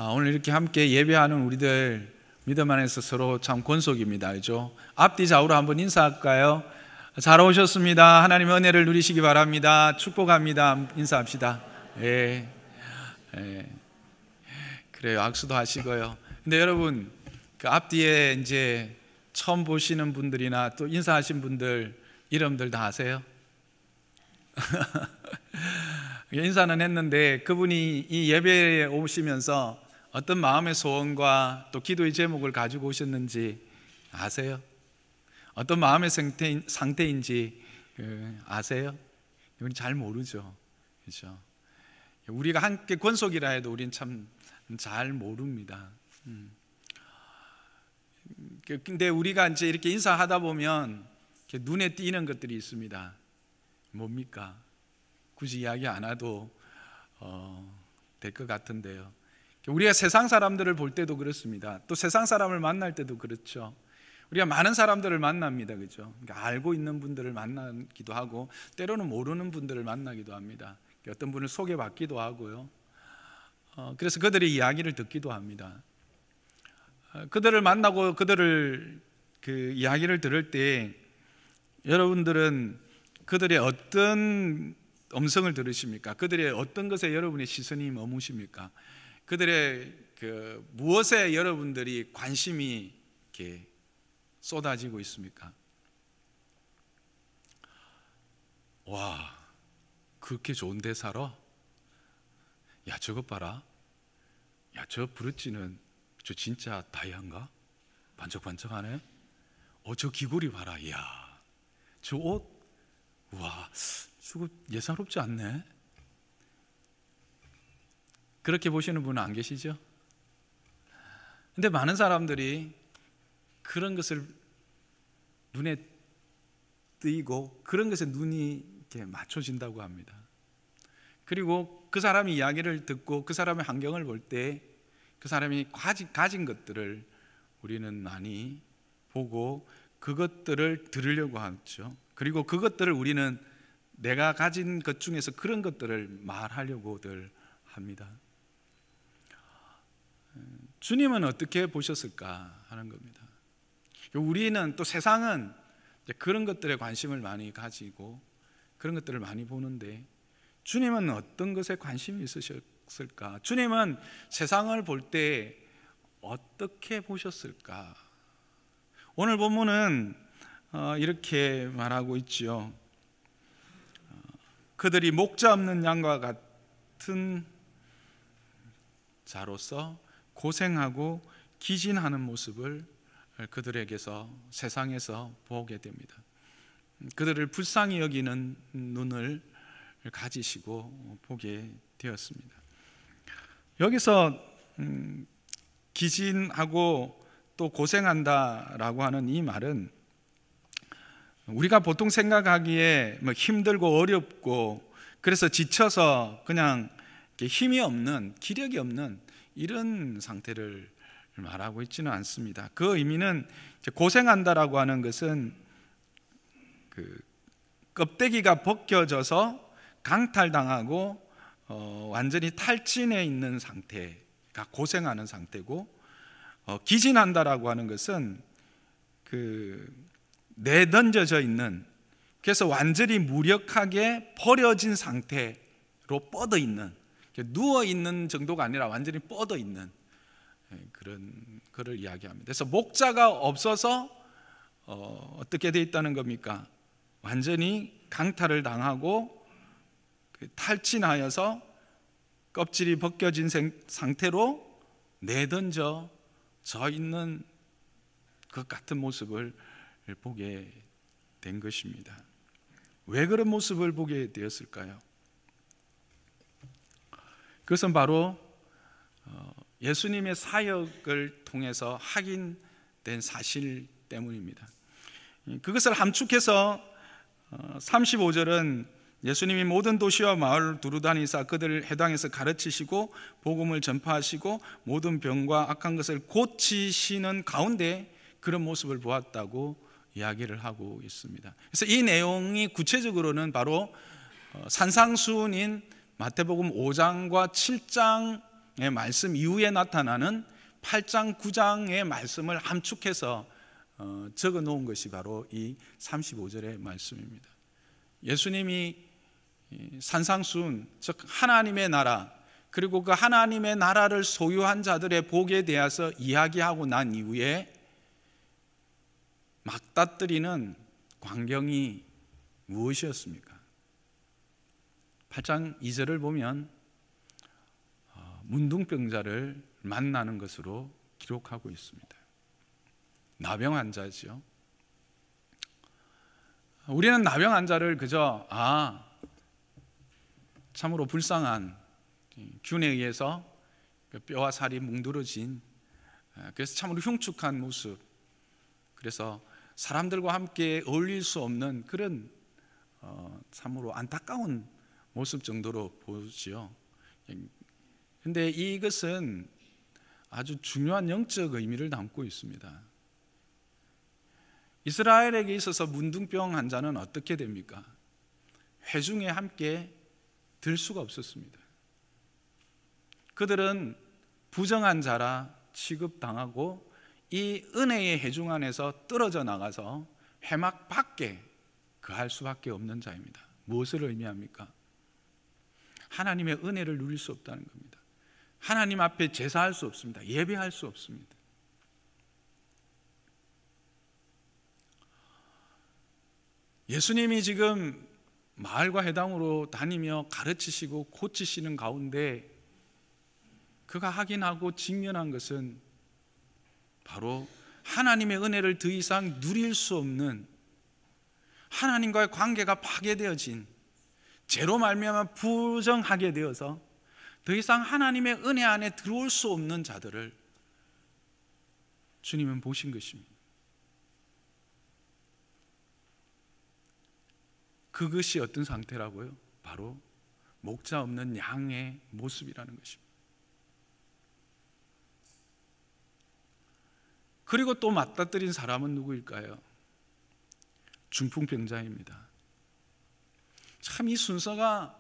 오늘 이렇게 함께 예배하는 우리들 믿음 안에서 서로 참 권속입니다. 그죠? 앞뒤 좌우로 한번 인사할까요? 잘 오셨습니다. 하나님의 은혜를 누리시기 바랍니다. 축복합니다. 인사합시다. 예. 그래요. 악수도 하시고요. 근데 여러분, 그 앞뒤에 이제 처음 보시는 분들이나 또 인사하신 분들 이름들 다 아세요? 인사는 했는데 그분이 이 예배에 오시면서 어떤 마음의 소원과 또 기도의 제목을 가지고 오셨는지 아세요? 어떤 마음의 상태인지 아세요? 이건 잘 모르죠. 그렇죠? 우리가 함께 권속이라 해도 우리는 참 잘 모릅니다. 근데 우리가 이제 이렇게 인사하다 보면 눈에 띄는 것들이 있습니다. 뭡니까? 굳이 이야기 안 해도 될 것 같은데요. 우리가 세상 사람들을 볼 때도 그렇습니다. 또 세상 사람을 만날 때도 그렇죠. 우리가 많은 사람들을 만납니다. 그죠? 그러니까 알고 있는 분들을 만나기도 하고 때로는 모르는 분들을 만나기도 합니다. 어떤 분을 소개받기도 하고요. 그래서 그들의 이야기를 듣기도 합니다. 그들을 만나고 그들을 그 이야기를 들을 때 여러분들은 그들의 어떤 음성을 들으십니까? 그들의 어떤 것에 여러분의 시선이 머무십니까? 그들의 그 무엇에 여러분들이 관심이 이렇게 쏟아지고 있습니까? 와, 그렇게 좋은데 살아? 야, 저것 봐라. 야, 저 브로치는 저 진짜 다이아인가? 반짝반짝하네. 저 귀걸이 봐라. 이야, 저 옷, 와, 저거 예사롭지 않네. 그렇게 보시는 분은 안 계시죠? 근데 많은 사람들이 그런 것을 눈에 띄고 그런 것에 눈이 이렇게 맞춰진다고 합니다. 그리고 그 사람의 이야기를 듣고 그 사람의 환경을 볼 때 그 사람이 가진 것들을 우리는 많이 보고 그것들을 들으려고 하죠. 그리고 그것들을 우리는 내가 가진 것 중에서 그런 것들을 말하려고들 합니다. 주님은 어떻게 보셨을까 하는 겁니다. 우리는 또 세상은 그런 것들에 관심을 많이 가지고 그런 것들을 많이 보는데 주님은 어떤 것에 관심이 있으셨을까? 주님은 세상을 볼 때 어떻게 보셨을까? 오늘 본문은 이렇게 말하고 있지요. 그들이 목자 없는 양과 같은 자로서 고생하고 기진하는 모습을 그들에게서 세상에서 보게 됩니다. 그들을 불쌍히 여기는 눈을 가지시고 보게 되었습니다. 여기서 기진하고 또 고생한다라고 하는 이 말은 우리가 보통 생각하기에 힘들고 어렵고 그래서 지쳐서 그냥 힘이 없는, 기력이 없는 이런 상태를 말하고 있지는 않습니다. 그 의미는 고생한다라고 하는 것은 그 껍데기가 벗겨져서 강탈당하고 완전히 탈진해 있는 상태가 고생하는 상태고, 기진한다라고 하는 것은 그 내던져져 있는, 그래서 완전히 무력하게 버려진 상태로 뻗어 있는, 누워 있는 정도가 아니라 완전히 뻗어 있는 그런 거를 이야기합니다. 그래서 목자가 없어서 어떻게 돼 있다는 겁니까? 완전히 강탈을 당하고 탈진하여서 껍질이 벗겨진 상태로 내던져 져 있는 것 같은 모습을 보게 된 것입니다. 왜 그런 모습을 보게 되었을까요? 그것은 바로 예수님의 사역을 통해서 확인된 사실 때문입니다. 그것을 함축해서 35절은 예수님이 모든 도시와 마을을 두루다니사 그들을 해당에서 가르치시고 복음을 전파하시고 모든 병과 악한 것을 고치시는 가운데 그런 모습을 보았다고 이야기를 하고 있습니다. 그래서 이 내용이 구체적으로는 바로 산상수훈인 마태복음 5장과 7장 말씀 이후에 나타나는 8장, 9장의 말씀을 함축해서 적어 놓은 것이 바로 이 35절의 말씀입니다. 예수님이 산상수훈, 즉 하나님의 나라, 그리고 그 하나님의 나라를 소유한 자들의 복에 대해서 이야기하고 난 이후에 맞닥뜨리는 광경이 무엇이었습니까? 8장 2절을 보면 문둥병자를 만나는 것으로 기록하고 있습니다. 나병 환자죠. 우리는 나병 환자를 그저 참으로 불쌍한 균에 의해서 뼈와 살이 뭉드러진, 그래서 참으로 흉측한 모습, 그래서 사람들과 함께 어울릴 수 없는 그런 참으로 안타까운 모습 정도로 보지요. 그런데 이것은 아주 중요한 영적 의미를 담고 있습니다. 이스라엘에게 있어서 문둥병 환자는 어떻게 됩니까? 회중에 함께 들 수가 없었습니다. 그들은 부정한 자라 취급당하고 이 은혜의 회중 안에서 떨어져 나가서 회막 밖에 거할 수밖에 없는 자입니다. 무엇을 의미합니까? 하나님의 은혜를 누릴 수 없다는 겁니다. 하나님 앞에 제사할 수 없습니다. 예배할 수 없습니다. 예수님이 지금 마을과 회당으로 다니며 가르치시고 고치시는 가운데 그가 확인하고 직면한 것은 바로 하나님의 은혜를 더 이상 누릴 수 없는, 하나님과의 관계가 파괴되어진, 죄로 말미암아 부정하게 되어서 더 이상 하나님의 은혜 안에 들어올 수 없는 자들을 주님은 보신 것입니다. 그것이 어떤 상태라고요? 바로 목자 없는 양의 모습이라는 것입니다. 그리고 또 맞닥뜨린 사람은 누구일까요? 중풍병자입니다. 참 이 순서가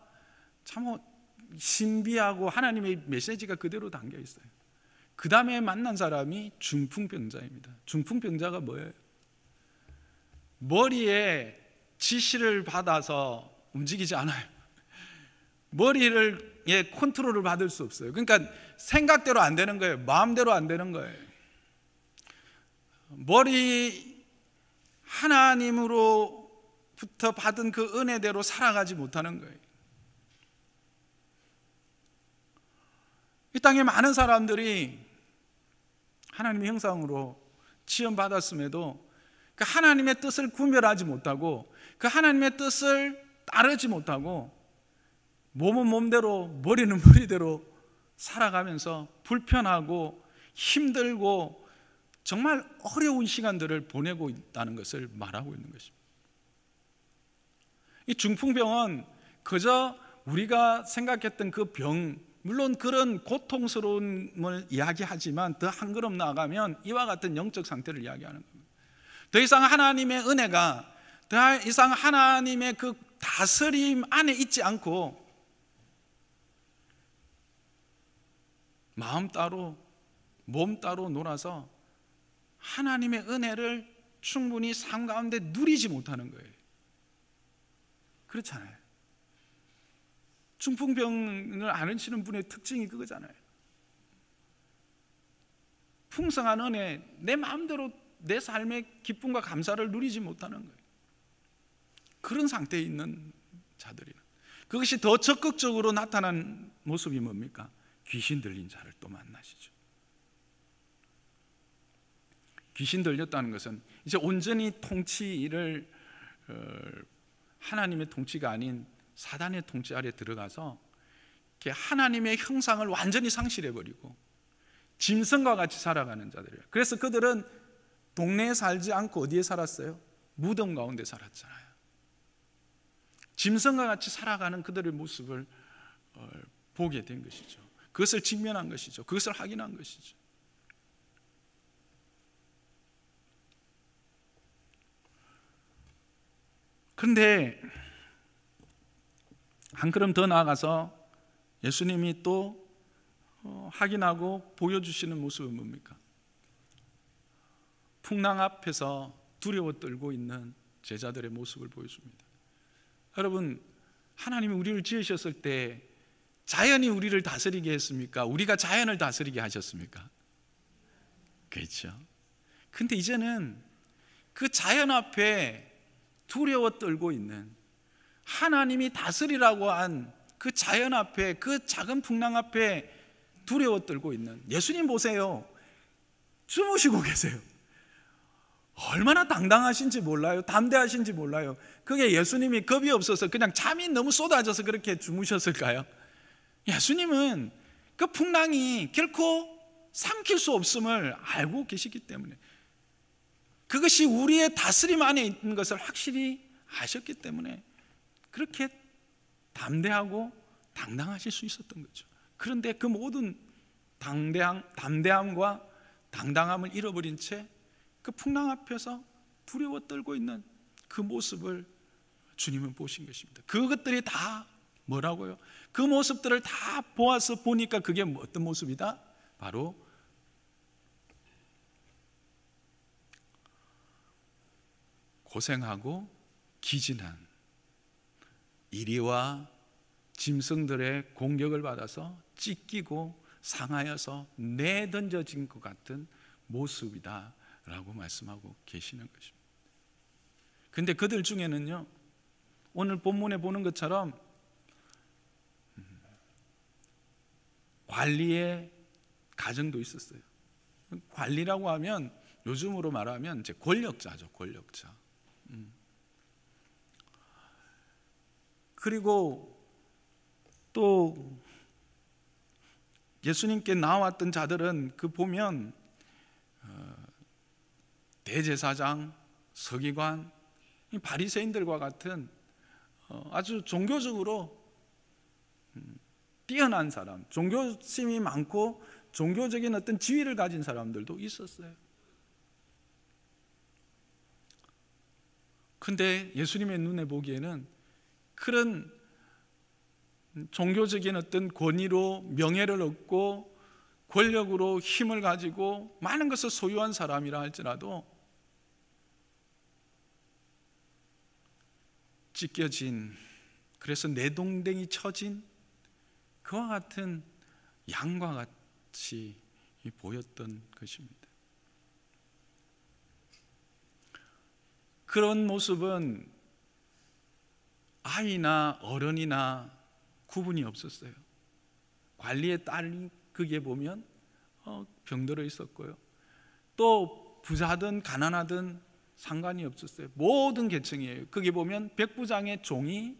참 신비하고 하나님의 메시지가 그대로 담겨 있어요. 그 다음에 만난 사람이 중풍병자입니다. 중풍병자가 뭐예요? 머리에 지시를 받아서 움직이지 않아요. 머리를 컨트롤을 받을 수 없어요. 그러니까 생각대로 안 되는 거예요. 마음대로 안 되는 거예요. 머리 하나님으로부터 받은 그 은혜대로 살아가지 못하는 거예요. 이 땅에 많은 사람들이 하나님의 형상으로 지음받았음에도 그 하나님의 뜻을 구별하지 못하고 그 하나님의 뜻을 따르지 못하고 몸은 몸대로 머리는 머리대로 살아가면서 불편하고 힘들고 정말 어려운 시간들을 보내고 있다는 것을 말하고 있는 것입니다. 이 중풍병은 그저 우리가 생각했던 그 병, 물론 그런 고통스러움을 이야기하지만 더 한 걸음 나아가면 이와 같은 영적 상태를 이야기하는 겁니다. 더 이상 하나님의 은혜가, 더 이상 하나님의 그 다스림 안에 있지 않고 마음 따로 몸 따로 놀아서 하나님의 은혜를 충분히 삶 가운데 누리지 못하는 거예요. 그렇잖아요. 중풍병을 앓으시는 분의 특징이 그거잖아요. 풍성한 은혜, 내 마음대로 내 삶의 기쁨과 감사를 누리지 못하는 거예요. 그런 상태에 있는 자들이는, 그것이 더 적극적으로 나타난 모습이 뭡니까? 귀신 들린 자를 또 만나시죠. 귀신 들렸다는 것은 이제 온전히 통치를 하나님의 통치가 아닌 사단의 통치 아래 들어가서 하나님의 형상을 완전히 상실해버리고 짐승과 같이 살아가는 자들이에요. 그래서 그들은 동네에 살지 않고 어디에 살았어요? 무덤 가운데 살았잖아요. 짐승과 같이 살아가는 그들의 모습을 보게 된 것이죠. 그것을 직면한 것이죠. 그것을 확인한 것이죠. 그런데 한 걸음 더 나아가서 예수님이 또 확인하고 보여주시는 모습은 뭡니까? 풍랑 앞에서 두려워 떨고 있는 제자들의 모습을 보여줍니다. 여러분, 하나님이 우리를 지으셨을 때 자연이 우리를 다스리게 했습니까? 우리가 자연을 다스리게 하셨습니까? 그렇죠. 근데 이제는 그 자연 앞에 두려워 떨고 있는, 하나님이 다스리라고 한 그 자연 앞에, 그 작은 풍랑 앞에 두려워 떨고 있는 예수님 보세요. 주무시고 계세요. 얼마나 당당하신지 몰라요. 담대하신지 몰라요. 그게 예수님이 겁이 없어서 그냥 잠이 너무 쏟아져서 그렇게 주무셨을까요? 예수님은 그 풍랑이 결코 삼킬 수 없음을 알고 계시기 때문에, 그것이 우리의 다스림 안에 있는 것을 확실히 아셨기 때문에 그렇게 담대하고 당당하실 수 있었던 거죠. 그런데 그 모든 담대함과 당당함을 잃어버린 채 그 풍랑 앞에서 두려워 떨고 있는 그 모습을 주님은 보신 것입니다. 그것들이 다 뭐라고요? 그 모습들을 다 보니까 그게 어떤 모습이다? 바로 고생하고 기진한 이리와 짐승들의 공격을 받아서 찢기고 상하여서 내던져진 것 같은 모습이다 라고 말씀하고 계시는 것입니다. 근데 그들 중에는요, 오늘 본문에 보는 것처럼 관리의 가정도 있었어요. 관리라고 하면 요즘으로 말하면 이제 권력자죠, 권력자. 그리고 또 예수님께 나왔던 자들은 그 보면 대제사장, 서기관, 바리새인들과 같은 아주 종교적으로 뛰어난 사람, 종교심이 많고 종교적인 어떤 지위를 가진 사람들도 있었어요. 근데 예수님의 눈에 보기에는 그런 종교적인 어떤 권위로 명예를 얻고 권력으로 힘을 가지고 많은 것을 소유한 사람이라 할지라도 찢겨진, 그래서 내동댕이 쳐진 그와 같은 양과 같이 보였던 것입니다. 그런 모습은 아이나 어른이나 구분이 없었어요. 관리의 딸이 거기에 보면 병들어 있었고요. 또 부자든 가난하든 상관이 없었어요. 모든 계층이에요. 거기 보면 백부장의 종이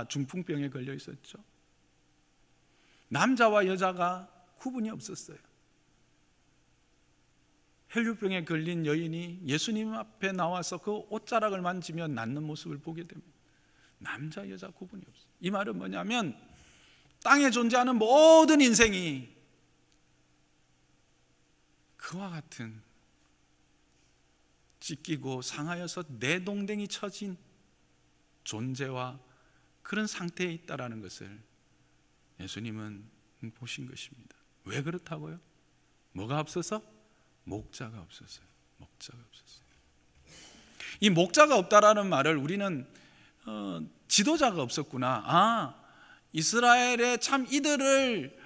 중풍병에 걸려 있었죠. 남자와 여자가 구분이 없었어요. 혈류병에 걸린 여인이 예수님 앞에 나와서 그 옷자락을 만지며 낫는 모습을 보게 됩니다. 남자 여자 구분이 없어요. 이 말은 뭐냐면 땅에 존재하는 모든 인생이 그와 같은 찢기고 상하여서 내동댕이 쳐진 존재와 그런 상태에 있다라는 것을 예수님은 보신 것입니다. 왜 그렇다고요? 뭐가 없어서? 목자가 없었어요. 목자가 없었어요. 이 목자가 없다라는 말을 우리는 지도자가 없었구나. 이스라엘의 참 이들을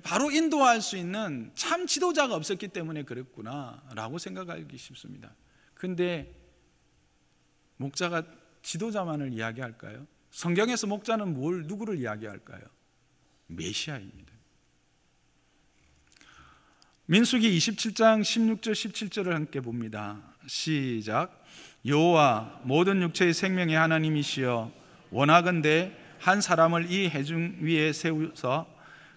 바로 인도할 수 있는 참 지도자가 없었기 때문에 그랬구나 라고 생각하기 쉽습니다. 근데 목자가 지도자만을 이야기할까요? 성경에서 목자는 누구를 이야기할까요? 메시아입니다. 민수기 27장 16절 17절을 함께 봅니다. 시작. 여호와 모든 육체의 생명의 하나님이시여 원하건대 한 사람을 이 회중 위에 세우서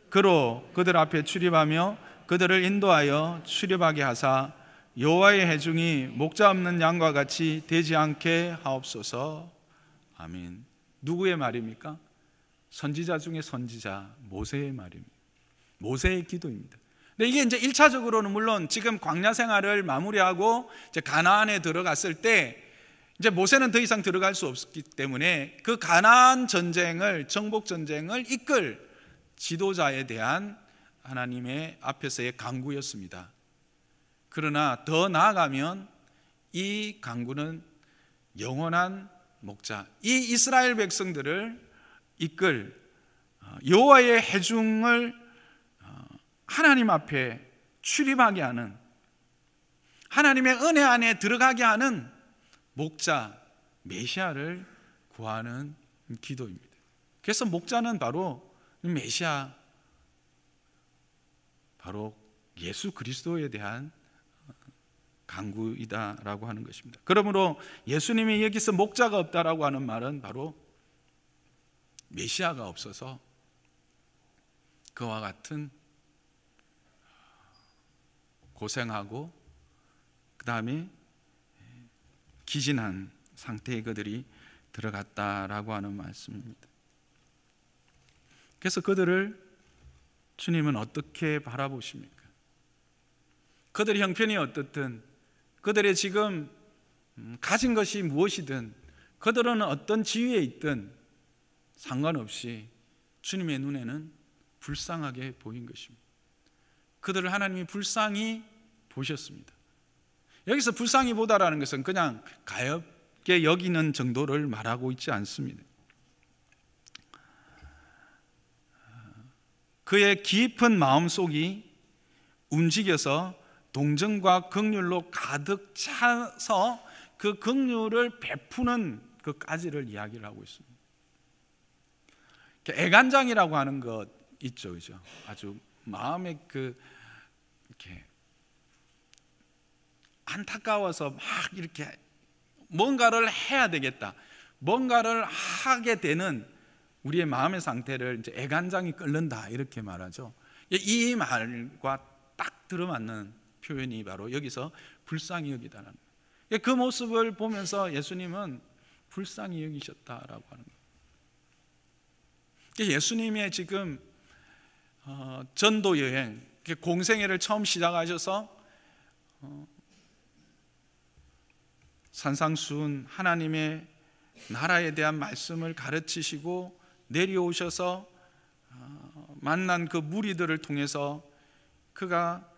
그로 그들 앞에 출입하며 그들을 인도하여 출입하게 하사 여호와의 회중이 목자 없는 양과 같이 되지 않게 하옵소서. 아멘. 누구의 말입니까? 선지자 중에 선지자 모세의 말입니다. 모세의 기도입니다. 근데 이게 이제 1차적으로는 물론 지금 광야 생활을 마무리하고 이제 가나안에 들어갔을 때 이제 모세는 더 이상 들어갈 수 없기 때문에 그 가나안 전쟁을, 정복 전쟁을 이끌 지도자에 대한 하나님의 앞에서의 간구였습니다. 그러나 더 나아가면 이 간구는 영원한 목자, 이 이스라엘 백성들을 이끌 여호와의 회중을 하나님 앞에 출입하게 하는, 하나님의 은혜 안에 들어가게 하는 목자 메시아를 구하는 기도입니다. 그래서 목자는 바로 메시아, 바로 예수 그리스도에 대한 간구이다라고 하는 것입니다. 그러므로 예수님이 여기서 목자가 없다라고 하는 말은 바로 메시아가 없어서 그와 같은 고생하고 그 다음에 기진한 상태에 그들이 들어갔다라고 하는 말씀입니다. 그래서 그들을 주님은 어떻게 바라보십니까? 그들의 형편이 어떻든, 그들의 지금 가진 것이 무엇이든, 그들은 어떤 지위에 있든 상관없이 주님의 눈에는 불쌍하게 보인 것입니다. 그들을 하나님이 불쌍히 보셨습니다. 여기서 불쌍히 보다라는 것은 그냥 가엽게 여기는 정도를 말하고 있지 않습니다. 그의 깊은 마음속이 움직여서 동정과 긍휼로 가득 차서 그 긍휼을 베푸는 그까지를 이야기를 하고 있습니다. 애간장이라고 하는 것 있죠, 그죠? 아주 마음에 이렇게 안타까워서 막 이렇게 뭔가를 해야 되겠다, 뭔가를 하게 되는 우리의 마음의 상태를 이제 애간장이 끓는다 이렇게 말하죠. 이 말과 딱 들어맞는 표현이 바로 여기서 불쌍히 여기다라는 거예요. 그 모습을 보면서 예수님은 불쌍히 여기셨다라고 하는 거예요. 예수님의 지금 전도 여행, 공생애를 처음 시작하셔서 산상수훈 하나님의 나라에 대한 말씀을 가르치시고 내려오셔서 만난 그 무리들을 통해서 그가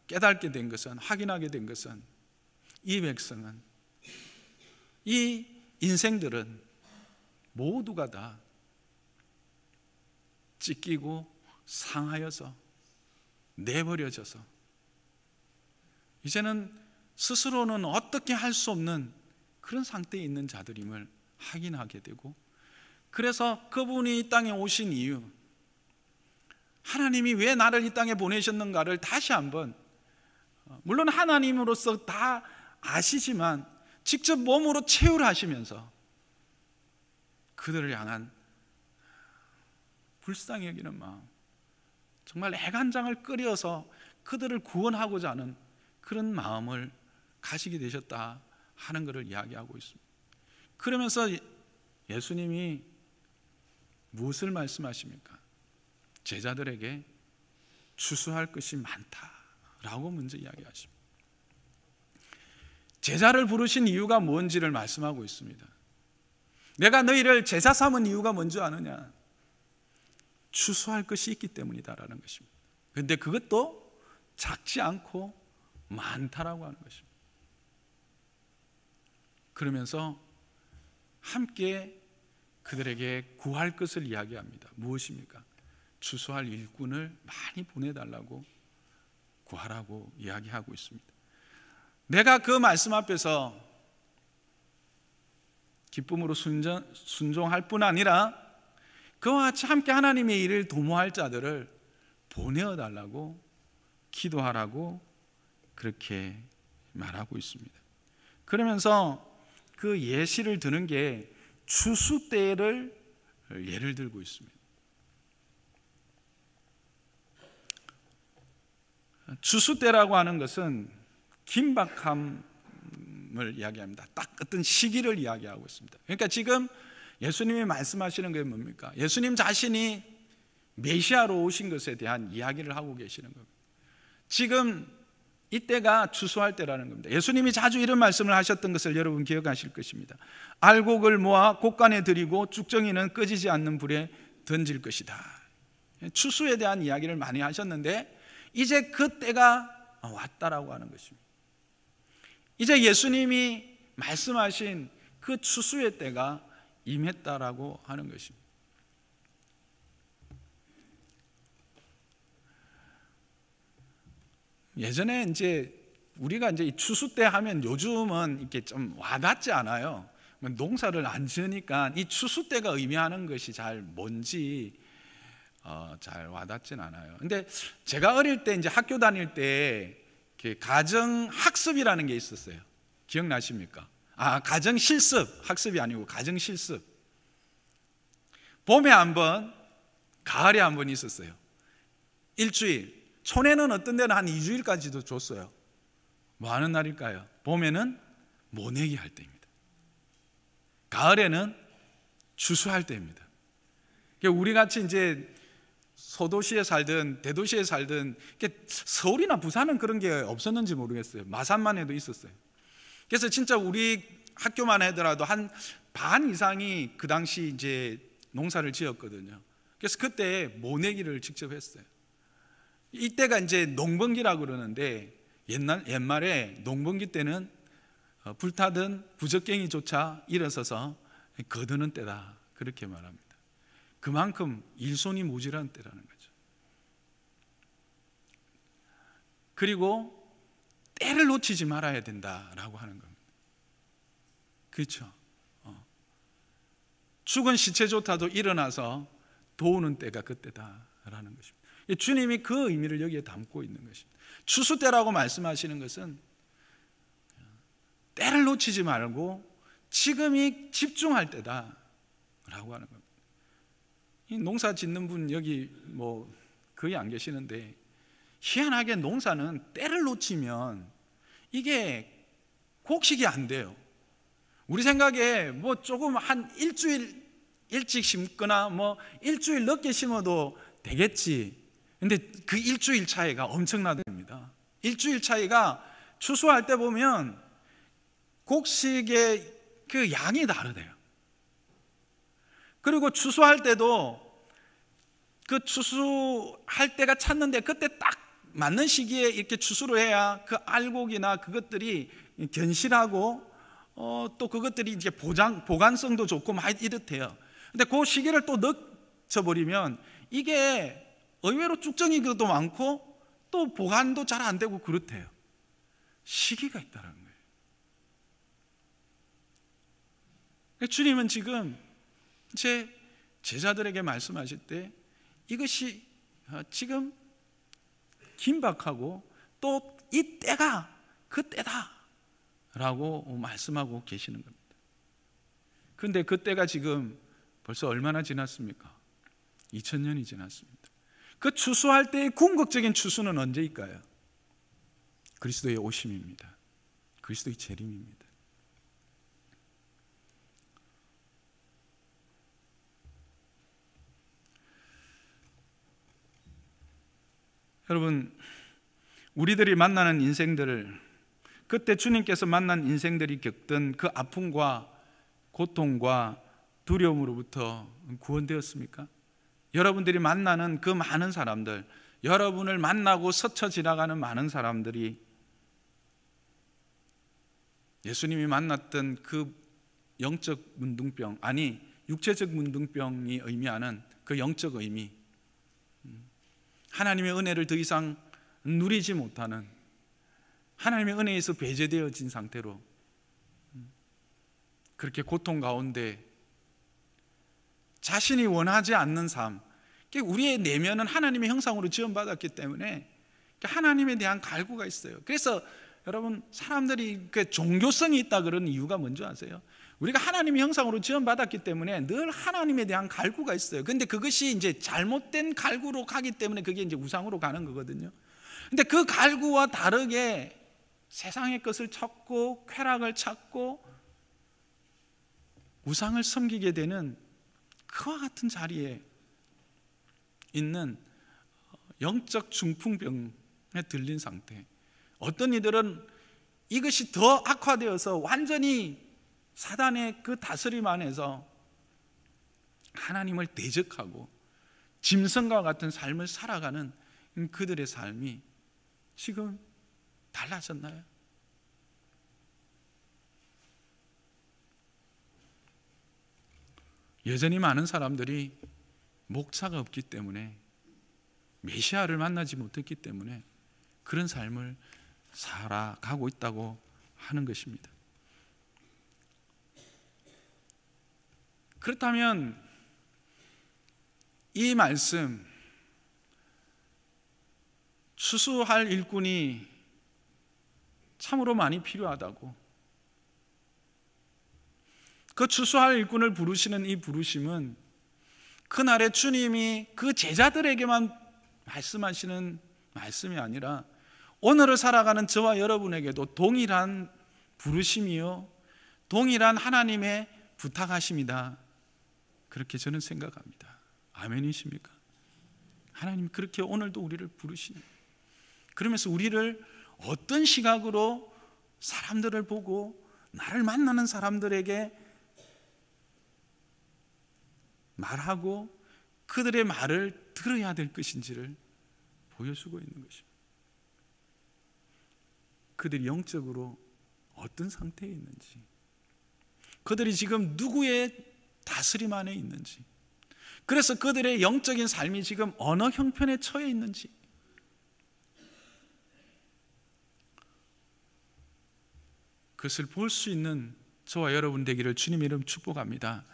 깨닫게 된 것은, 확인하게 된 것은, 이 백성은, 이 인생들은 모두가 다 찢기고 상하여서 내버려져서 이제는 스스로는 어떻게 할 수 없는 그런 상태에 있는 자들임을 확인하게 되고, 그래서 그분이 이 땅에 오신 이유, 하나님이 왜 나를 이 땅에 보내셨는가를 다시 한번, 물론 하나님으로서 다 아시지만 직접 몸으로 체험을 하시면서 그들을 향한 불쌍히 여기는 마음, 정말 애간장을 끓여서 그들을 구원하고자 하는 그런 마음을 가지게 되셨다 하는 것을 이야기하고 있습니다. 그러면서 예수님이 무엇을 말씀하십니까? 제자들에게 추수할 것이 많다라고 먼저 이야기하십니다. 제자를 부르신 이유가 뭔지를 말씀하고 있습니다. 내가 너희를 제자 삼은 이유가 뭔지 아느냐? 추수할 것이 있기 때문이다라는 것입니다. 그런데 그것도 작지 않고 많다라고 하는 것입니다. 그러면서 함께 그들에게 구할 것을 이야기합니다. 무엇입니까? 추수할 일꾼을 많이 보내달라고 구하라고 이야기하고 있습니다. 내가 그 말씀 앞에서 기쁨으로 순종할 뿐 아니라 그와 같이 함께 하나님의 일을 도모할 자들을 보내어달라고 기도하라고 그렇게 말하고 있습니다. 그러면서 그 예시를 드는 게 추수 때를 예를 들고 있습니다. 추수 때라고 하는 것은 긴박함을 이야기합니다. 딱 어떤 시기를 이야기하고 있습니다. 그러니까 지금 예수님이 말씀하시는 게 뭡니까? 예수님 자신이 메시아로 오신 것에 대한 이야기를 하고 계시는 겁니다. 지금 이때가 추수할 때라는 겁니다. 예수님이 자주 이런 말씀을 하셨던 것을 여러분 기억하실 것입니다. 알곡을 모아 곡간에 들이고 쭉정이는 꺼지지 않는 불에 던질 것이다. 추수에 대한 이야기를 많이 하셨는데 이제 그 때가 왔다라고 하는 것입니다. 이제 예수님이 말씀하신 그 추수의 때가 임했다라고 하는 것입니다. 예전에 이제 우리가 이제 이 추수 때 하면 요즘은 이렇게 좀 와닿지 않아요. 농사를 안 지으니까 이 추수 때가 의미하는 것이 잘 뭔지 잘 와닿진 않아요. 근데 제가 어릴 때 이제 학교 다닐 때 가정 학습이라는 게 있었어요. 기억나십니까? 가정 실습, 학습이 아니고 가정 실습. 봄에 한 번, 가을에 한 번 있었어요. 일주일. 촌에는 어떤 데는 한 2주일까지도 줬어요. 뭐 하는 날일까요? 봄에는 모내기 할 때입니다. 가을에는 추수할 때입니다. 우리 같이 이제 소도시에 살든 대도시에 살든 서울이나 부산은 그런 게 없었는지 모르겠어요. 마산만 해도 있었어요. 그래서 진짜 우리 학교만 하더라도 한 반 이상이 그 당시 이제 농사를 지었거든요. 그래서 그때 모내기를 직접 했어요. 이때가 이제 농번기라고 그러는데 옛말에 농번기 때는 불타던 부적갱이조차 일어서서 거두는 때다 그렇게 말합니다. 그만큼 일손이 모자란 때라는 거죠. 그리고 때를 놓치지 말아야 된다라고 하는 겁니다. 그렇죠? 죽은 시체조차도 일어나서 도우는 때가 그때다라는 것입니다. 주님이 그 의미를 여기에 담고 있는 것입니다. 추수 때라고 말씀하시는 것은 때를 놓치지 말고 지금이 집중할 때다라고 하는 겁니다. 이 농사 짓는 분 여기 뭐 거의 안 계시는데 희한하게 농사는 때를 놓치면 이게 곡식이 안 돼요. 우리 생각에 뭐 조금 한 일주일 일찍 심거나 뭐 일주일 늦게 심어도 되겠지. 근데 그 일주일 차이가 엄청나답니다. 일주일 차이가 추수할 때 보면 곡식의 그 양이 다르대요. 그리고 추수할 때도 그 추수할 때가 찼는데 그때 딱 맞는 시기에 이렇게 추수를 해야 그 알곡이나 그것들이 견실하고 또 그것들이 이제 보관성도 좋고 막 이렇대요. 근데 그 시기를 또 늦춰버리면 이게 의외로 쭉정이도 많고 또 보관도 잘 안 되고 그렇대요. 시기가 있다는 거예요. 주님은 지금 제 제자들에게 말씀하실 때 이것이 지금 긴박하고 또 이 때가 그 때다라고 말씀하고 계시는 겁니다. 그런데 그 때가 지금 벌써 얼마나 지났습니까? 2000년이 지났습니다. 그 추수할 때의 궁극적인 추수는 언제일까요? 그리스도의 오심입니다. 그리스도의 재림입니다. 여러분, 우리들이 만나는 인생들을 그때 주님께서 만난 인생들이 겪던 그 아픔과 고통과 두려움으로부터 구원되었습니까? 여러분들이 만나는 그 많은 사람들, 여러분을 만나고 스쳐 지나가는 많은 사람들이 예수님이 만났던 그 영적 문둥병, 아니 육체적 문둥병이 의미하는 그 영적 의미, 하나님의 은혜를 더 이상 누리지 못하는, 하나님의 은혜에서 배제되어진 상태로 그렇게 고통 가운데 자신이 원하지 않는 삶, 우리의 내면은 하나님의 형상으로 지원받았기 때문에 하나님에 대한 갈구가 있어요. 그래서 여러분, 사람들이 종교성이 있다 그러는 이유가 뭔지 아세요? 우리가 하나님의 형상으로 지원받았기 때문에 늘 하나님에 대한 갈구가 있어요. 근데 그것이 이제 잘못된 갈구로 가기 때문에 그게 이제 우상으로 가는 거거든요. 근데 그 갈구와 다르게 세상의 것을 찾고 쾌락을 찾고 우상을 섬기게 되는 그와 같은 자리에 있는 영적 중풍병에 들린 상태. 어떤 이들은 이것이 더 악화되어서 완전히 사단의 그 다스림 안에서 하나님을 대적하고 짐승과 같은 삶을 살아가는 그들의 삶이 지금 달라졌나요? 여전히 많은 사람들이 목자가 없기 때문에, 메시아를 만나지 못했기 때문에 그런 삶을 살아가고 있다고 하는 것입니다. 그렇다면 이 말씀, 추수할 일꾼이 참으로 많이 필요하다고, 그 추수할 일꾼을 부르시는 이 부르심은 그날에 주님이 그 제자들에게만 말씀하시는 말씀이 아니라 오늘을 살아가는 저와 여러분에게도 동일한 부르심이요, 동일한 하나님의 부탁하심이다, 그렇게 저는 생각합니다. 아멘이십니까? 하나님 그렇게 오늘도 우리를 부르시니, 그러면서 우리를 어떤 시각으로 사람들을 보고 나를 만나는 사람들에게 말하고 그들의 말을 들어야 될 것인지를 보여주고 있는 것입니다. 그들이 영적으로 어떤 상태에 있는지, 그들이 지금 누구의 다스림 안에 있는지, 그래서 그들의 영적인 삶이 지금 어느 형편에 처해 있는지, 그것을 볼 수 있는 저와 여러분 되기를 주님의 이름 축복합니다.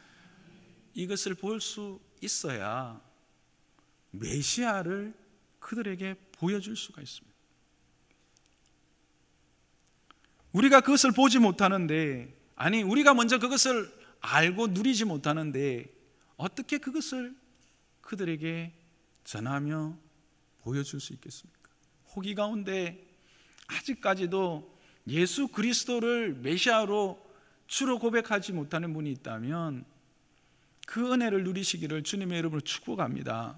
이것을 볼 수 있어야 메시아를 그들에게 보여줄 수가 있습니다. 우리가 그것을 보지 못하는데, 아니 우리가 먼저 그것을 알고 누리지 못하는데 어떻게 그것을 그들에게 전하며 보여줄 수 있겠습니까? 호기 가운데 아직까지도 예수 그리스도를 메시아로 주로 고백하지 못하는 분이 있다면 그 은혜를 누리시기를 주님의 이름으로 축복합니다.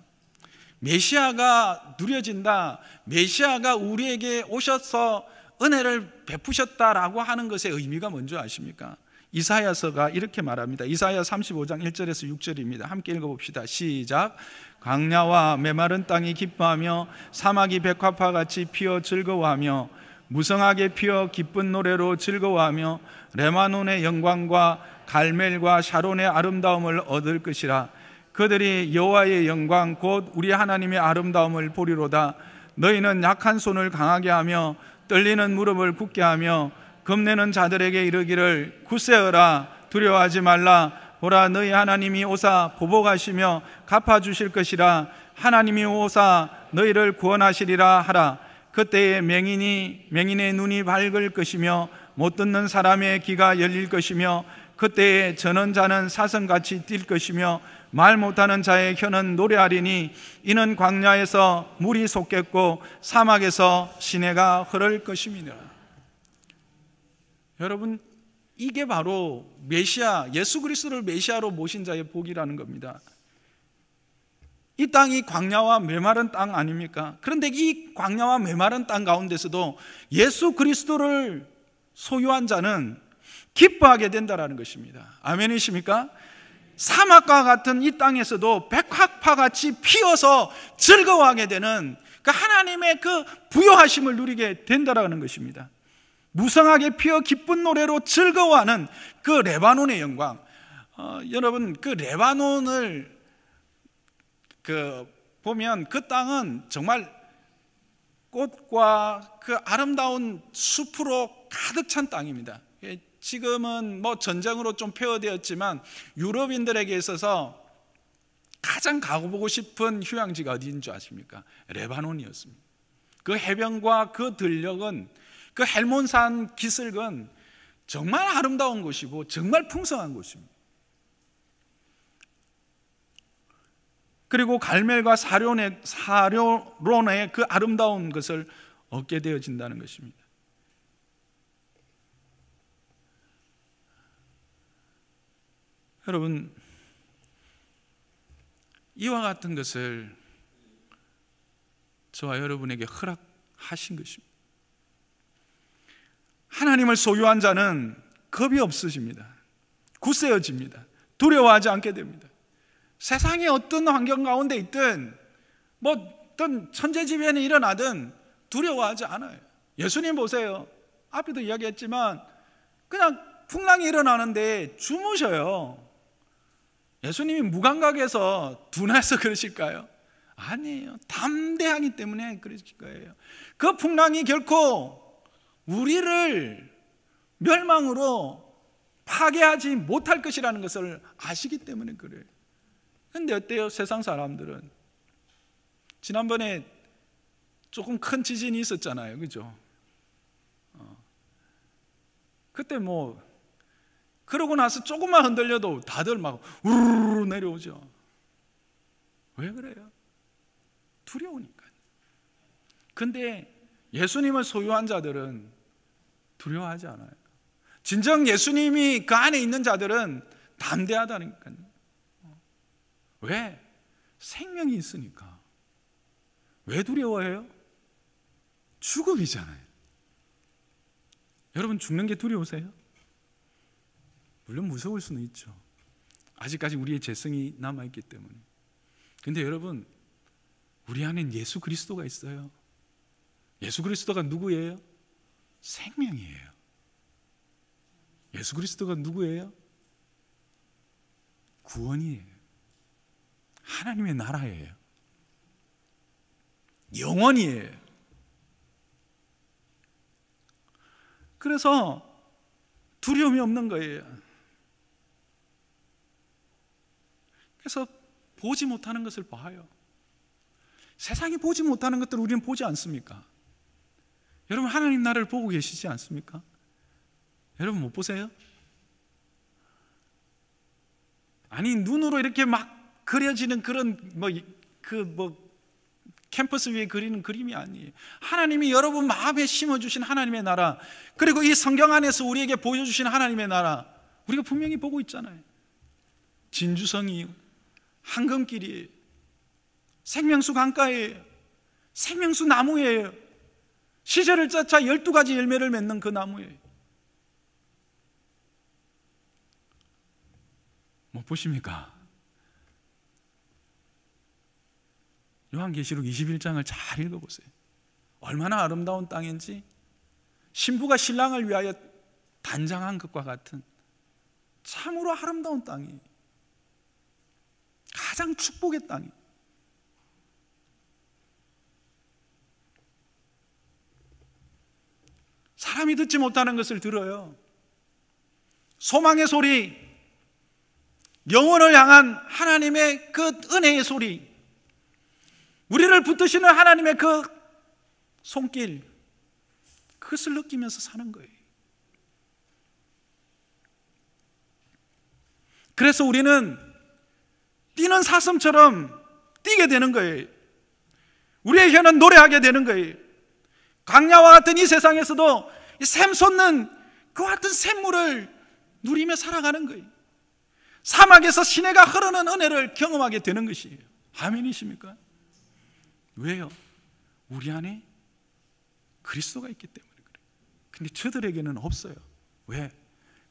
메시아가 누려진다, 메시아가 우리에게 오셔서 은혜를 베푸셨다라고 하는 것의 의미가 뭔지 아십니까? 이사야서가 이렇게 말합니다. 이사야 35장 1절에서 6절입니다. 함께 읽어봅시다. 시작. 광야와 메마른 땅이 기뻐하며 사막이 백합화같이 피어 즐거워하며 무성하게 피어 기쁜 노래로 즐거워하며 레바논의 영광과 갈멜과 샤론의 아름다움을 얻을 것이라. 그들이 여호와의 영광 곧 우리 하나님의 아름다움을 보리로다. 너희는 약한 손을 강하게 하며 떨리는 무릎을 굳게 하며 겁내는 자들에게 이르기를 굳세어라, 두려워하지 말라. 보라, 너희 하나님이 오사 보복하시며 갚아주실 것이라. 하나님이 오사 너희를 구원하시리라 하라. 그때에 맹인의 눈이 밝을 것이며 못 듣는 사람의 귀가 열릴 것이며 그때에 저는 자는 사슴같이 뛸 것이며 말 못하는 자의 혀는 노래하리니 이는 광야에서 물이 솟겠고 사막에서 시내가 흐를 것임이니라. 여러분, 이게 바로 메시아, 예수 그리스도를 메시아로 모신 자의 복이라는 겁니다. 이 땅이 광야와 메마른 땅 아닙니까? 그런데 이 광야와 메마른 땅 가운데서도 예수 그리스도를 소유한 자는 기뻐하게 된다라는 것입니다. 아멘이십니까? 사막과 같은 이 땅에서도 백합화같이 피어서 즐거워하게 되는 그 하나님의 그 부요하심을 누리게 된다라는 것입니다. 무성하게 피어 기쁜 노래로 즐거워하는 그 레바논의 영광. 여러분, 그 레바논을 보면 그 땅은 정말 꽃과 그 아름다운 숲으로 가득 찬 땅입니다. 지금은 뭐 전쟁으로 좀 폐허되었지만 유럽인들에게 있어서 가장 가보고 싶은 휴양지가 어디인 줄 아십니까? 레바논이었습니다. 그 해변과 그 들녘은, 그 헬몬산 기슭은 정말 아름다운 곳이고 정말 풍성한 곳입니다. 그리고 갈멜과 사료론의 그 아름다운 것을 얻게 되어진다는 것입니다. 여러분, 이와 같은 것을 저와 여러분에게 허락하신 것입니다. 하나님을 소유한 자는 겁이 없으십니다. 굳세어집니다. 두려워하지 않게 됩니다. 세상의 어떤 환경 가운데 있든 어떤 천재지변이 일어나든 두려워하지 않아요. 예수님 보세요. 앞에도 이야기했지만 그냥 풍랑이 일어나는데 주무셔요. 예수님이 무감각해서 둔해서 그러실까요? 아니에요. 담대하기 때문에 그러실 거예요. 그 풍랑이 결코 우리를 멸망으로 파괴하지 못할 것이라는 것을 아시기 때문에 그래요. 근데 어때요? 세상 사람들은 지난번에 조금 큰 지진이 있었잖아요. 그죠? 그때 그러고 나서 조금만 흔들려도 다들 막 우르르 내려오죠. 왜 그래요? 두려우니까. 근데 예수님을 소유한 자들은 두려워하지 않아요. 진정 예수님이 그 안에 있는 자들은 담대하다니까요. 왜? 생명이 있으니까. 왜 두려워해요? 죽음이잖아요. 여러분, 죽는 게 두려우세요? 물론 무서울 수는 있죠. 아직까지 우리의 재성이 남아있기 때문에. 근데 여러분, 우리 안엔 예수 그리스도가 있어요. 예수 그리스도가 누구예요? 생명이에요. 예수 그리스도가 누구예요? 구원이에요. 하나님의 나라예요. 영원이에요. 그래서 두려움이 없는 거예요. 그래서 보지 못하는 것을 봐요. 세상이 보지 못하는 것들을 우리는 보지 않습니까? 여러분, 하나님 나라를 보고 계시지 않습니까? 여러분 못 보세요? 아니, 눈으로 이렇게 막 그려지는 그런 캠퍼스 위에 그리는 그림이 아니에요. 하나님이 여러분 마음에 심어주신 하나님의 나라, 그리고 이 성경 안에서 우리에게 보여주신 하나님의 나라, 우리가 분명히 보고 있잖아요. 진주성이에요. 황금길이에요. 생명수 강가예요. 생명수 나무예요. 시절을 쫓아 12가지 열매를 맺는 그 나무예요. 못 보십니까? 요한계시록 21장을 잘 읽어보세요. 얼마나 아름다운 땅인지, 신부가 신랑을 위하여 단장한 것과 같은 참으로 아름다운 땅이에요. 가장 축복의 땅이에요. 사람이 듣지 못하는 것을 들어요. 소망의 소리, 영혼을 향한 하나님의 그 은혜의 소리, 우리를 붙드시는 하나님의 그 손길, 그것을 느끼면서 사는 거예요. 그래서 우리는 뛰는 사슴처럼 뛰게 되는 거예요. 우리의 혀는 노래하게 되는 거예요. 광야와 같은 이 세상에서도 샘 솟는 그 같은 샘물을 누리며 살아가는 거예요. 사막에서 시내가 흐르는 은혜를 경험하게 되는 것이에요. 아멘이십니까? 왜요? 우리 안에 그리스도가 있기 때문에 그래요. 근데 저들에게는 없어요. 왜?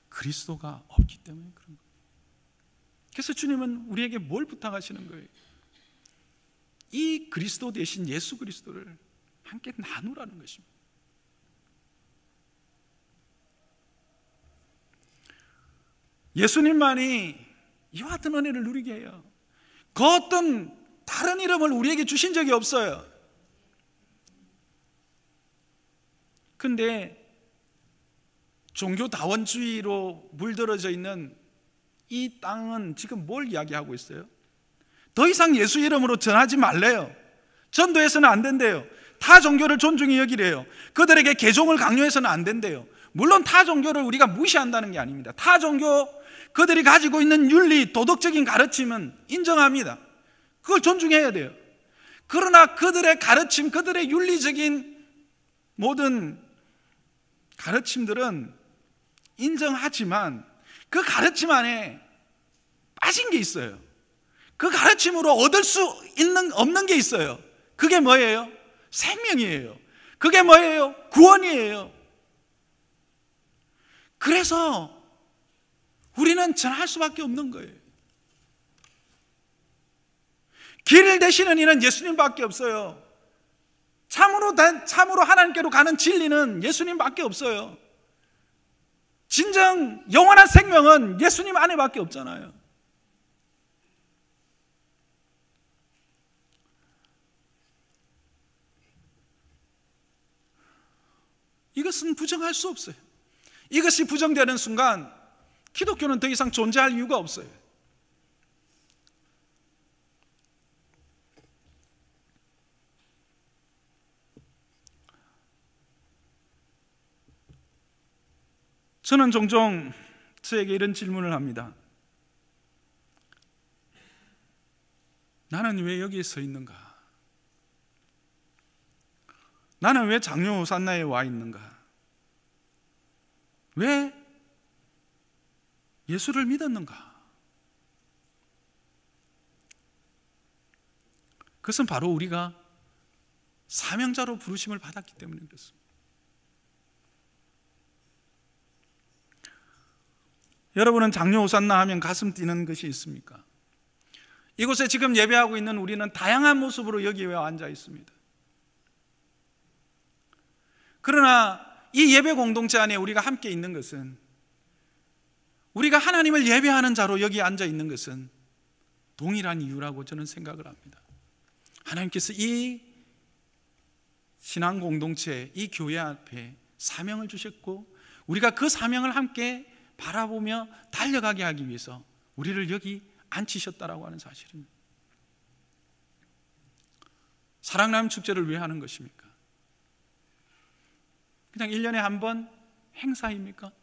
그리스도가 없기 때문에 그런 거예요. 그래서 주님은 우리에게 뭘 부탁하시는 거예요? 이 그리스도 대신 예수 그리스도를 함께 나누라는 것입니다. 예수님만이 이와 같은 은혜를 누리게 해요. 그 어떤 다른 이름을 우리에게 주신 적이 없어요. 근데 종교다원주의로 물들어져 있는 이 땅은 지금 뭘 이야기하고 있어요? 더 이상 예수 이름으로 전하지 말래요. 전도해서는 안 된대요. 타 종교를 존중히 여기래요. 그들에게 개종을 강요해서는 안 된대요. 물론 타 종교를 우리가 무시한다는 게 아닙니다. 타 종교, 그들이 가지고 있는 윤리, 도덕적인 가르침은 인정합니다. 그걸 존중해야 돼요. 그러나 그들의 가르침, 그들의 윤리적인 모든 가르침들은 인정하지만 그 가르침 안에 빠진 게 있어요. 그 가르침으로 얻을 수 없는 게 있어요. 그게 뭐예요? 생명이에요. 그게 뭐예요? 구원이에요. 그래서 우리는 전할 수밖에 없는 거예요. 길을 되시는 이는 예수님밖에 없어요. 참으로 하나님께로 가는 진리는 예수님밖에 없어요. 진정 영원한 생명은 예수님 안에밖에 없잖아요. 이것은 부정할 수 없어요. 이것이 부정되는 순간 기독교는 더 이상 존재할 이유가 없어요. 저는 종종 저에게 이런 질문을 합니다. 나는 왜 여기에 서 있는가? 나는 왜 장로 호산나에 와 있는가? 왜 예수를 믿었는가? 그것은 바로 우리가 사명자로 부르심을 받았기 때문에 그렇습니다. 여러분은 장로 호산나 하면 가슴 뛰는 것이 있습니까? 이곳에 지금 예배하고 있는 우리는 다양한 모습으로 여기에 앉아 있습니다. 그러나 이 예배 공동체 안에 우리가 함께 있는 것은, 우리가 하나님을 예배하는 자로 여기 앉아 있는 것은 동일한 이유라고 저는 생각을 합니다. 하나님께서 이 신앙 공동체, 이 교회 앞에 사명을 주셨고, 우리가 그 사명을 함께 바라보며 달려가게 하기 위해서 우리를 여기 앉히셨다라고 하는 사실입니다. 사랑나눔 축제를 왜 하는 것입니까? 그냥 1년에 한 번 행사입니까?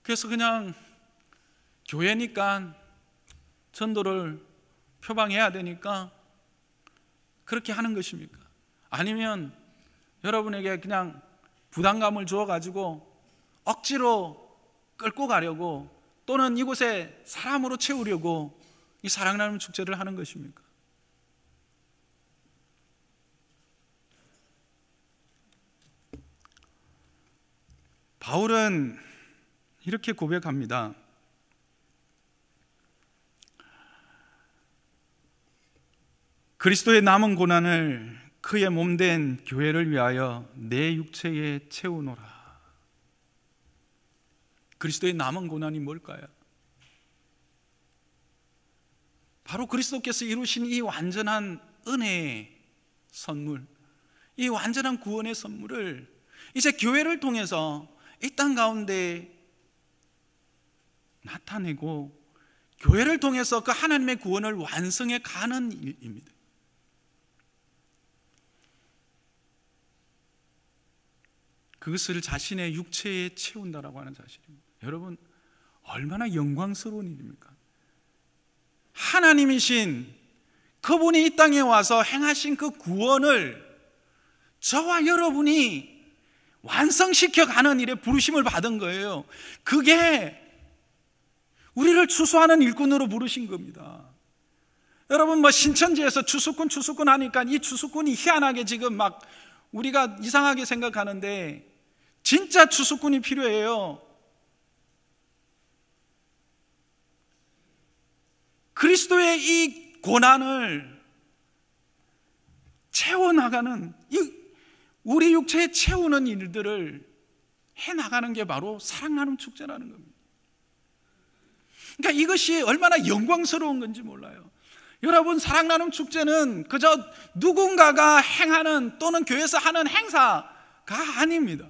그래서 그냥 교회니까 전도를 표방해야 되니까 그렇게 하는 것입니까? 아니면 여러분에게 그냥 부담감을 주어가지고 억지로 끌고 가려고, 또는 이곳에 사람으로 채우려고 이 사랑나눔 축제를 하는 것입니까? 바울은 이렇게 고백합니다. 그리스도의 남은 고난을 그의 몸된 교회를 위하여 내 육체에 채우노라. 그리스도의 남은 고난이 뭘까요? 바로 그리스도께서 이루신 이 완전한 은혜의 선물, 이 완전한 구원의 선물을 이제 교회를 통해서 이 땅 가운데 나타내고, 교회를 통해서 그 하나님의 구원을 완성해 가는 일입니다. 그것을 자신의 육체에 채운다라고 하는 사실입니다. 여러분, 얼마나 영광스러운 일입니까? 하나님이신 그분이 이 땅에 와서 행하신 그 구원을 저와 여러분이 완성시켜 가는 일에 부르심을 받은 거예요. 그게 우리를 추수하는 일꾼으로 부르신 겁니다. 여러분, 신천지에서 추수꾼 하니까 이 추수꾼이 희한하게 지금 막 우리가 이상하게 생각하는데, 진짜 추수꾼이 필요해요. 그리스도의 이 고난을 채워나가는, 우리 육체에 채우는 일들을 해나가는 게 바로 사랑나눔 축제라는 겁니다. 그러니까 이것이 얼마나 영광스러운 건지 몰라요. 여러분, 사랑나눔 축제는 그저 누군가가 행하는, 또는 교회에서 하는 행사가 아닙니다.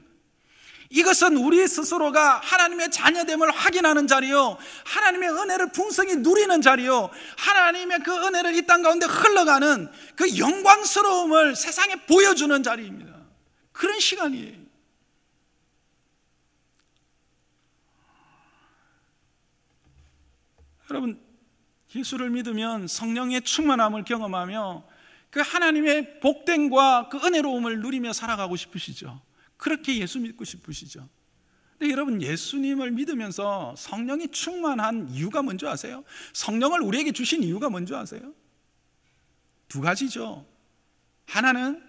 이것은 우리 스스로가 하나님의 자녀됨을 확인하는 자리요, 하나님의 은혜를 풍성히 누리는 자리요, 하나님의 그 은혜를 이 땅 가운데 흘러가는 그 영광스러움을 세상에 보여주는 자리입니다. 그런 시간이에요. 여러분, 예수를 믿으면 성령의 충만함을 경험하며 그 하나님의 복됨과 그 은혜로움을 누리며 살아가고 싶으시죠? 그렇게 예수 믿고 싶으시죠? 근데 여러분, 예수님을 믿으면서 성령이 충만한 이유가 뭔지 아세요? 성령을 우리에게 주신 이유가 뭔지 아세요? 두 가지죠. 하나는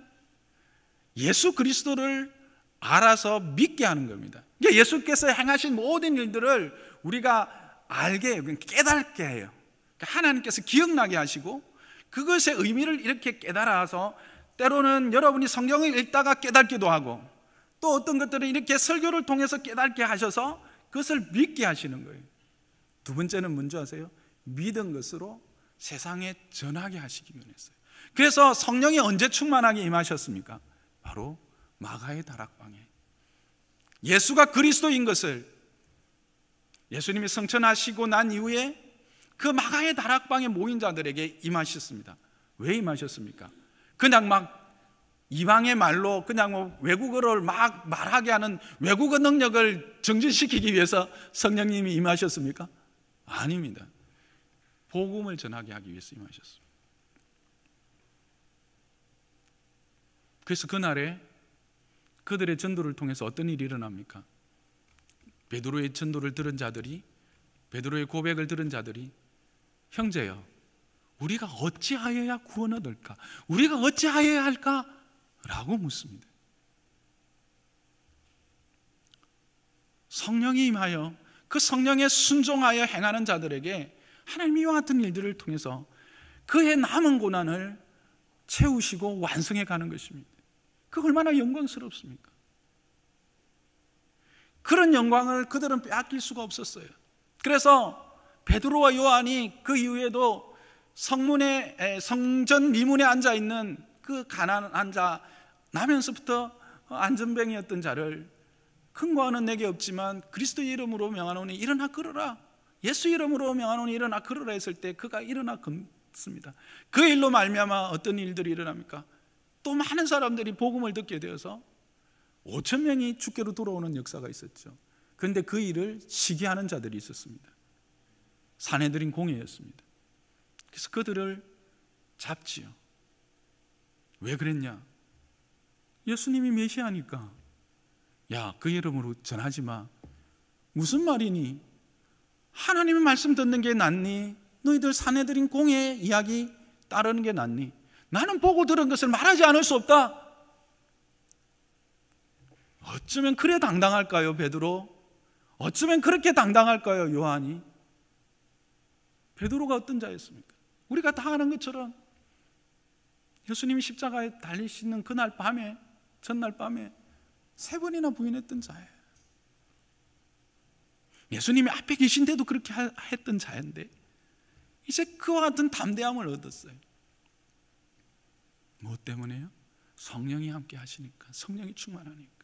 예수 그리스도를 알아서 믿게 하는 겁니다. 예수께서 행하신 모든 일들을 우리가 알게 해요. 깨닫게 해요. 하나님께서 기억나게 하시고 그것의 의미를 이렇게 깨달아서 때로는 여러분이 성경을 읽다가 깨닫기도 하고 또 어떤 것들은 이렇게 설교를 통해서 깨닫게 하셔서 그것을 믿게 하시는 거예요. 두 번째는 뭔지 아세요? 믿은 것으로 세상에 전하게 하시기 원했어요. 그래서 성령이 언제 충만하게 임하셨습니까? 바로 마가의 다락방에 예수가 그리스도인 것을 예수님이 성천하시고 난 이후에 그 마가의 다락방에 모인 자들에게 임하셨습니다. 왜 임하셨습니까? 그냥 막 이방의 말로 그냥 뭐 외국어를 막 말하게 하는 외국어 능력을 정진시키기 위해서 성령님이 임하셨습니까? 아닙니다. 복음을 전하게 하기 위해서 임하셨습니다. 그래서 그날에 그들의 전도를 통해서 어떤 일이 일어납니까? 베드로의 전도를 들은 자들이, 베드로의 고백을 들은 자들이, 형제여, 우리가 어찌하여야 구원을 얻을까? 우리가 어찌하여야 할까? 라고 묻습니다. 성령이 임하여 그 성령에 순종하여 행하는 자들에게 하나님이 이와 같은 일들을 통해서 그의 남은 고난을 채우시고 완성해 가는 것입니다. 그 얼마나 영광스럽습니까? 그런 영광을 그들은 빼앗길 수가 없었어요. 그래서 베드로와 요한이 그 이후에도 성전 미문에 앉아 있는 그 가난한 자, 나면서부터 안전뱅이였던 자를 큰 과는 내게 없지만 그리스도의 이름으로 명하노니 일어나 걸어라, 예수 이름으로 명하노니 일어나 걸어라 했을 때 그가 일어나 걷습니다. 그 일로 말미암아 어떤 일들이 일어납니까? 또 많은 사람들이 복음을 듣게 되어서 5천 명이 주께로 돌아오는 역사가 있었죠. 그런데 그 일을 시기하는 자들이 있었습니다. 산헤드린 공회였습니다. 그래서 그들을 잡지요. 왜 그랬냐? 예수님이 메시아니까 야, 그 이름으로 전하지 마. 무슨 말이니? 하나님의 말씀 듣는 게 낫니? 너희들 산헤드린 공회 이야기 따르는 게 낫니? 나는 보고 들은 것을 말하지 않을 수 없다. 어쩌면 그래 당당할까요, 베드로? 어쩌면 그렇게 당당할까요, 요한이? 베드로가 어떤 자였습니까? 우리가 다 아는 것처럼 예수님이 십자가에 달리시는 그날 밤에, 전날 밤에 3번이나 부인했던 자예요. 예수님이 앞에 계신데도 그렇게 했던 자인데 이제 그와 같은 담대함을 얻었어요. 무엇 때문에요? 성령이 함께 하시니까, 성령이 충만하니까.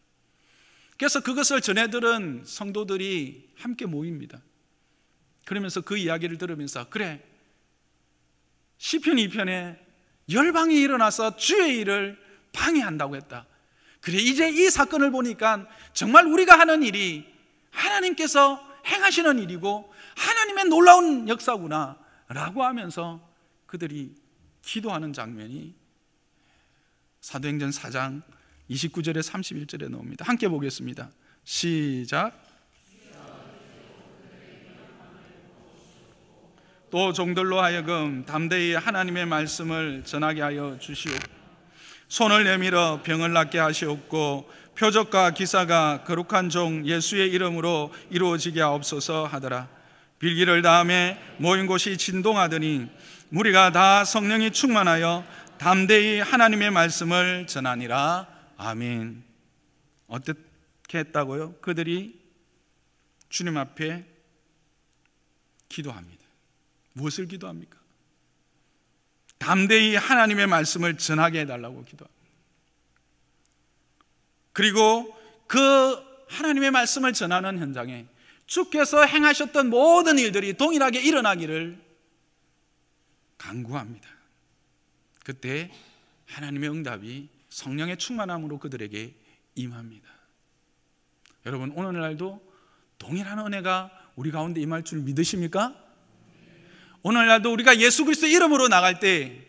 그래서 그것을 전해들은 성도들이 함께 모입니다. 그러면서 그 이야기를 들으면서 그래, 시편 2편에 열방이 일어나서 주의 일을 방해한다고 했다. 그래, 이제 이 사건을 보니까 정말 우리가 하는 일이 하나님께서 행하시는 일이고 하나님의 놀라운 역사구나 라고 하면서 그들이 기도하는 장면이 사도행전 4장 29절에 31절에 나옵니다. 함께 보겠습니다. 시작. 또 종들로 하여금 담대히 하나님의 말씀을 전하게 하여 주시옵. 손을 내밀어 병을 낫게 하시옵고 표적과 기사가 거룩한 종 예수의 이름으로 이루어지게 하옵소서 하더라. 빌기를 다음에 모인 곳이 진동하더니 무리가 다 성령이 충만하여 담대히 하나님의 말씀을 전하니라. 아멘. 어떻게 했다고요? 그들이 주님 앞에 기도합니다. 무엇을 기도합니까? 담대히 하나님의 말씀을 전하게 해달라고 기도합니다. 그리고 그 하나님의 말씀을 전하는 현장에 주께서 행하셨던 모든 일들이 동일하게 일어나기를 간구합니다. 그때 하나님의 응답이 성령의 충만함으로 그들에게 임합니다. 여러분, 오늘날도 동일한 은혜가 우리 가운데 임할 줄 믿으십니까? 오늘날도 우리가 예수 그리스도 이름으로 나갈 때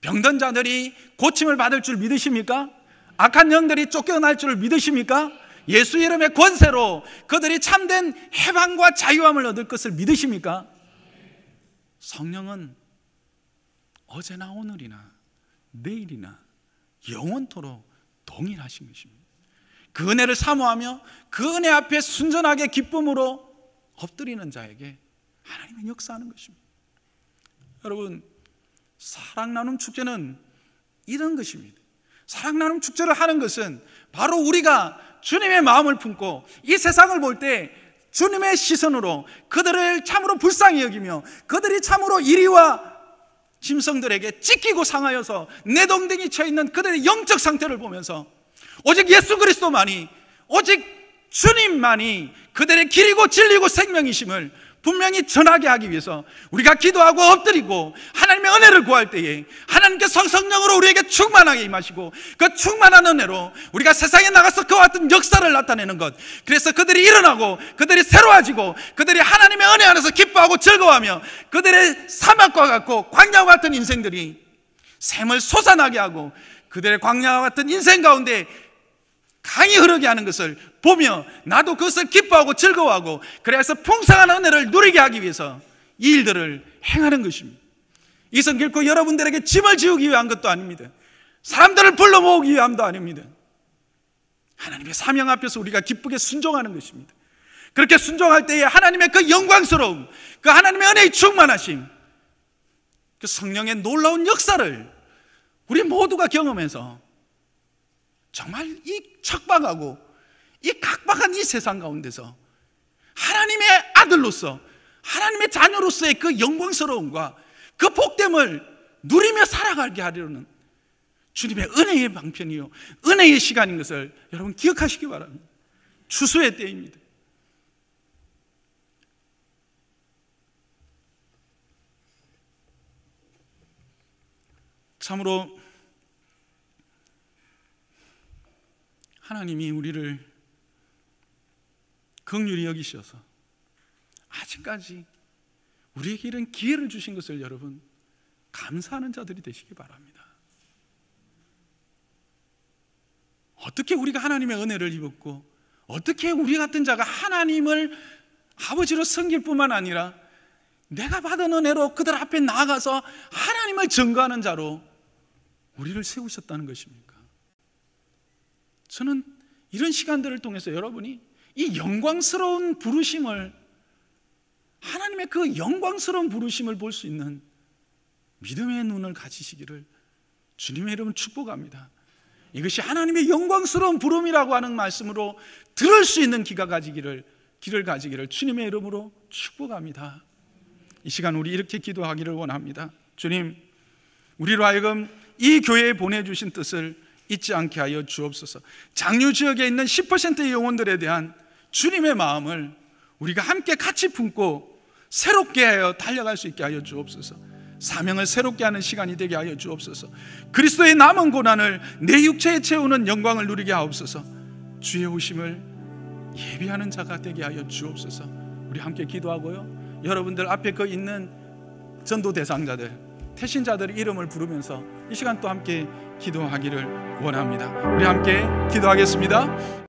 병든 자들이 고침을 받을 줄 믿으십니까? 악한 영들이 쫓겨날 줄 믿으십니까? 예수 이름의 권세로 그들이 참된 해방과 자유함을 얻을 것을 믿으십니까? 성령은 어제나 오늘이나 내일이나 영원토록 동일하신 것입니다. 그 은혜를 사모하며 그 은혜 앞에 순전하게 기쁨으로 엎드리는 자에게 하나님의 역사하는 것입니다. 여러분, 사랑 나눔 축제는 이런 것입니다. 사랑 나눔 축제를 하는 것은 바로 우리가 주님의 마음을 품고 이 세상을 볼 때 주님의 시선으로 그들을 참으로 불쌍히 여기며 그들이 참으로 이리와 짐승들에게 찢기고 상하여서 내동댕이 쳐있는 그들의 영적 상태를 보면서 오직 예수 그리스도만이, 오직 주님만이 그들의 길이고 진리고 생명이심을 분명히 전하게 하기 위해서 우리가 기도하고 엎드리고 하나님의 은혜를 구할 때에 하나님께서 성령으로 우리에게 충만하게 임하시고 그 충만한 은혜로 우리가 세상에 나가서 그와 같은 역사를 나타내는 것, 그래서 그들이 일어나고 그들이 새로워지고 그들이 하나님의 은혜 안에서 기뻐하고 즐거워하며 그들의 사막과 같고 광야와 같은 인생들이 샘을 솟아나게 하고 그들의 광야와 같은 인생 가운데 강이 흐르게 하는 것을 보며 나도 그것을 기뻐하고 즐거워하고 그래서 풍성한 은혜를 누리게 하기 위해서 이 일들을 행하는 것입니다. 이것은 결코 여러분들에게 짐을 지우기 위한 것도 아닙니다. 사람들을 불러 모으기 위함도 아닙니다. 하나님의 사명 앞에서 우리가 기쁘게 순종하는 것입니다. 그렇게 순종할 때에 하나님의 그 영광스러움, 그 하나님의 은혜의 충만하심, 그 성령의 놀라운 역사를 우리 모두가 경험해서 정말 이 척박하고 이 각박한 이 세상 가운데서 하나님의 아들로서, 하나님의 자녀로서의 그 영광스러움과 그 복됨을 누리며 살아가게 하려는 주님의 은혜의 방편이요, 은혜의 시간인 것을 여러분 기억하시기 바랍니다. 추수의 때입니다. 참으로 하나님이 우리를 긍휼히 여기셔서 아직까지 우리에게 이런 기회를 주신 것을 여러분 감사하는 자들이 되시기 바랍니다. 어떻게 우리가 하나님의 은혜를 입었고 어떻게 우리 같은 자가 하나님을 아버지로 섬길 뿐만 아니라 내가 받은 은혜로 그들 앞에 나아가서 하나님을 증거하는 자로 우리를 세우셨다는 것입니까? 저는 이런 시간들을 통해서 여러분이 이 영광스러운 부르심을, 하나님의 그 영광스러운 부르심을 볼 수 있는 믿음의 눈을 가지시기를 주님의 이름으로 축복합니다. 이것이 하나님의 영광스러운 부름이라고 하는 말씀으로 들을 수 있는 길을 가지기를 주님의 이름으로 축복합니다. 이 시간 우리 이렇게 기도하기를 원합니다. 주님, 우리로 하여금 이 교회에 보내주신 뜻을 잊지 않게 하여 주옵소서. 장류 지역에 있는 10%의 영혼들에 대한 주님의 마음을 우리가 함께 같이 품고 새롭게 하여 달려갈 수 있게 하여 주옵소서. 사명을 새롭게 하는 시간이 되게 하여 주옵소서. 그리스도의 남은 고난을 내 육체에 채우는 영광을 누리게 하옵소서. 주의 오심을 예비하는 자가 되게 하여 주옵소서. 우리 함께 기도하고요, 여러분들 앞에 그 있는 전도 대상자들, 태신자들의 이름을 부르면서 이 시간 또 함께 기도하기를 원합니다. 우리 함께 기도하겠습니다.